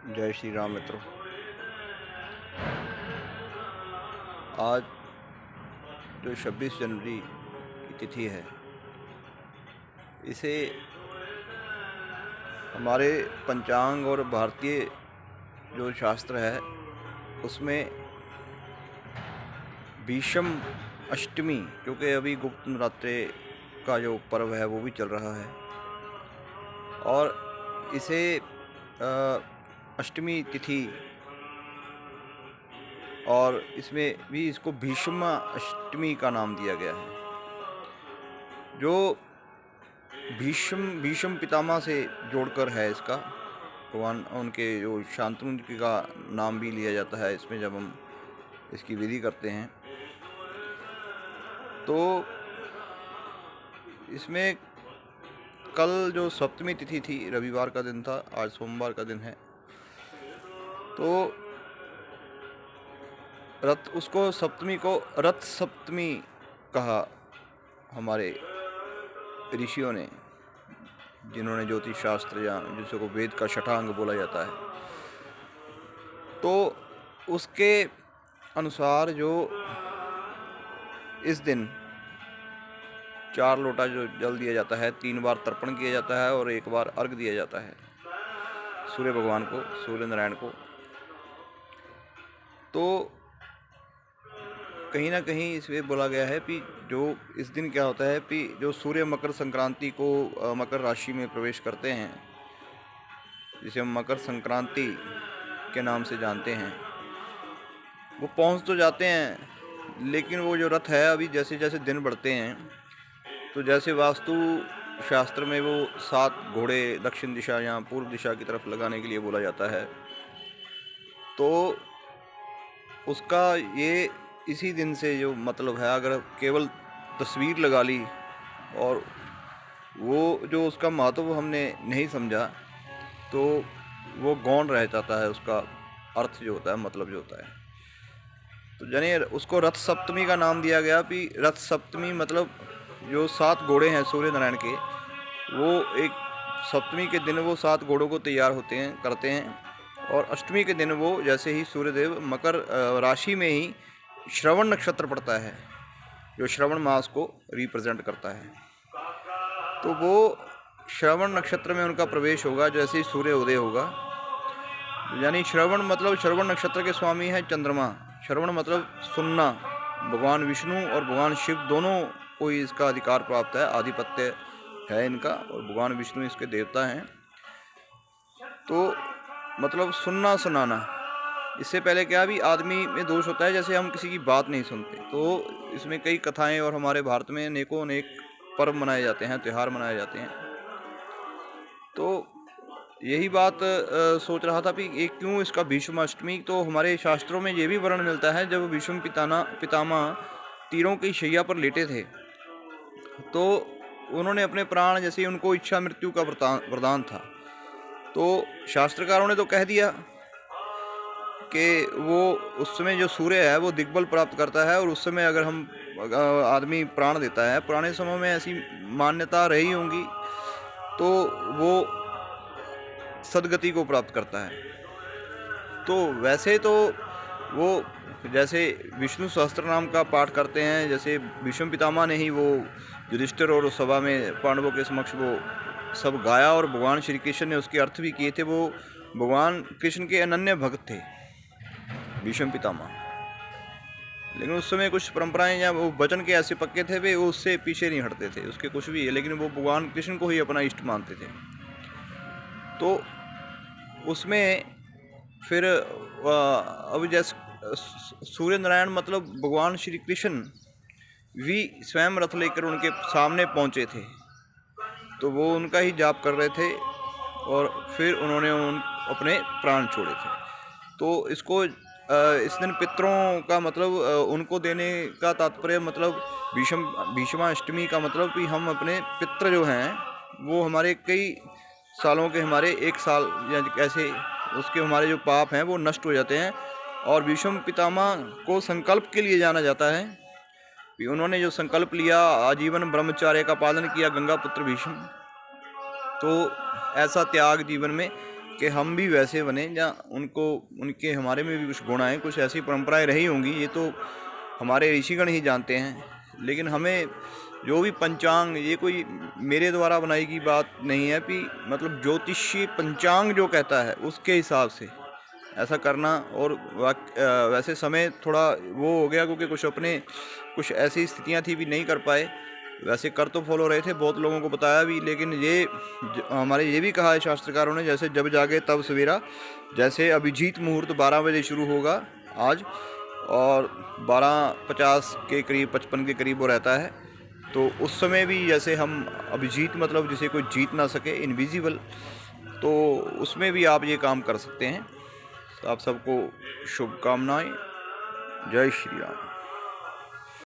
जय श्री राम मित्रों। आज जो 26 जनवरी की तिथि है, इसे हमारे पंचांग और भारतीय जो शास्त्र है उसमें भीष्म अष्टमी, क्योंकि अभी गुप्त नवरात्रे का जो पर्व है वो भी चल रहा है और इसे अष्टमी तिथि और इसमें भी इसको भीष्म अष्टमी का नाम दिया गया है। जो भीष्म पितामह से जोड़कर है इसका, भगवान उनके जो शांतनु जी का नाम भी लिया जाता है इसमें जब हम इसकी विधि करते हैं। तो इसमें कल जो सप्तमी तिथि थी, रविवार का दिन था, आज सोमवार का दिन है, तो उसको सप्तमी को रथ सप्तमी कहा हमारे ऋषियों ने, जिन्होंने ज्योतिष शास्त्र या जिसको वेद का छठा अंग बोला जाता है। तो उसके अनुसार जो इस दिन 4 लोटा जो जल दिया जाता है, 3 बार तर्पण किया जाता है और 1 बार अर्घ दिया जाता है सूर्य भगवान को, सूर्य नारायण को। तो कहीं ना कहीं इसमें बोला गया है कि जो इस दिन क्या होता है कि जो सूर्य मकर संक्रांति को मकर राशि में प्रवेश करते हैं, जिसे हम मकर संक्रांति के नाम से जानते हैं, वो पहुंच तो जाते हैं, लेकिन वो जो रथ है अभी जैसे जैसे दिन बढ़ते हैं, तो जैसे वास्तु शास्त्र में वो 7 घोड़े दक्षिण दिशा या पूर्व दिशा की तरफ लगाने के लिए बोला जाता है। तो उसका ये इसी दिन से जो मतलब है, अगर केवल तस्वीर लगा ली और वो जो उसका महत्व हमने नहीं समझा, तो वो गौण रह जाता है, उसका अर्थ जो होता है, मतलब जो होता है। तो जानिए उसको रथ सप्तमी का नाम दिया गया कि रथ सप्तमी मतलब जो 7 घोड़े हैं सूर्य नारायण के, वो एक सप्तमी के दिन वो 7 घोड़ों को तैयार होते हैं, करते हैं, और अष्टमी के दिन वो जैसे ही सूर्यदेव मकर राशि में ही श्रवण नक्षत्र पड़ता है, जो श्रवण मास को रिप्रेजेंट करता है, तो वो श्रवण नक्षत्र में उनका प्रवेश होगा जैसे ही सूर्य उदय होगा। यानी श्रवण मतलब श्रवण नक्षत्र के स्वामी है चंद्रमा। श्रवण मतलब सुनना। भगवान विष्णु और भगवान शिव दोनों को इसका अधिकार प्राप्त है, आधिपत्य है इनका, और भगवान विष्णु इसके देवता हैं। तो मतलब सुनना सुनाना। इससे पहले क्या भी आदमी में दोष होता है, जैसे हम किसी की बात नहीं सुनते। तो इसमें कई कथाएं, और हमारे भारत में अनेकों अनेक पर्व मनाए जाते हैं, त्यौहार मनाए जाते हैं। तो यही बात सोच रहा था कि एक क्यों इसका भीष्म अष्टमी। तो हमारे शास्त्रों में ये भी वर्णन मिलता है, जब भीष्म पितामह तीरों की शैया पर लेटे थे, तो उन्होंने अपने प्राण, जैसे उनको इच्छा मृत्यु का वरदान था, तो शास्त्रकारों ने तो कह दिया कि वो उस समय जो सूर्य है वो दिग्बल प्राप्त करता है, और उस समय अगर हम आदमी प्राण देता है, पुराने समय में ऐसी मान्यता रही होंगी, तो वो सदगति को प्राप्त करता है। तो वैसे तो वो जैसे विष्णु सहस्त्र नाम का पाठ करते हैं, जैसे भीष्म पितामह ने ही वो युधिष्ठिर और सभा में पांडवों के समक्ष वो सब गाया, और भगवान श्री कृष्ण ने उसके अर्थ भी किए थे। वो भगवान कृष्ण के अनन्य भक्त थे भीष्म पितामह, लेकिन उस समय कुछ परंपराएं या वो वचन के ऐसे पक्के थे, वे उससे पीछे नहीं हटते थे, उसके कुछ भी है, लेकिन वो भगवान कृष्ण को ही अपना इष्ट मानते थे। तो उसमें फिर अब जैसे सूर्य नारायण मतलब भगवान श्री कृष्ण भी स्वयं रथ लेकर उनके सामने पहुंचे थे, तो वो उनका ही जाप कर रहे थे, और फिर उन्होंने अपने प्राण छोड़े थे। तो इसको इस दिन पितरों का मतलब उनको देने का तात्पर्य, मतलब भीष्माष्टमी का मतलब कि हम अपने पितृ जो हैं, वो हमारे कई सालों के, हमारे 1 साल या कैसे उसके हमारे जो पाप हैं वो नष्ट हो जाते हैं। और भीष्म पितामह को संकल्प के लिए जाना जाता है कि उन्होंने जो संकल्प लिया, आजीवन ब्रह्मचर्य का पालन किया, गंगा पुत्र भीष्म, तो ऐसा त्याग जीवन में कि हम भी वैसे बने या उनको उनके हमारे में भी कुछ गुण आए, कुछ ऐसी परंपराएं रही होंगी, ये तो हमारे ऋषिगण ही जानते हैं। लेकिन हमें जो भी पंचांग, ये कोई मेरे द्वारा बनाई की बात नहीं है कि मतलब ज्योतिषीय पंचांग जो कहता है उसके हिसाब से ऐसा करना। और वैसे समय थोड़ा वो हो गया क्योंकि कुछ ऐसी स्थितियां थी भी नहीं कर पाए। वैसे कर तो फॉलो रहे थे, बहुत लोगों को बताया भी, लेकिन हमारे ये भी कहा है शास्त्रकारों ने, जैसे जब जागे तब सवेरा। जैसे अभिजीत मुहूर्त 12 बजे शुरू होगा आज, और 12:50 के करीब 55 के करीब वो रहता है। तो उस समय भी जैसे हम अभिजीत मतलब जिसे कोई जीत ना सके, इनविजिबल, तो उसमें भी आप ये काम कर सकते हैं। तो आप सबको शुभकामनाएं। जय श्री राम।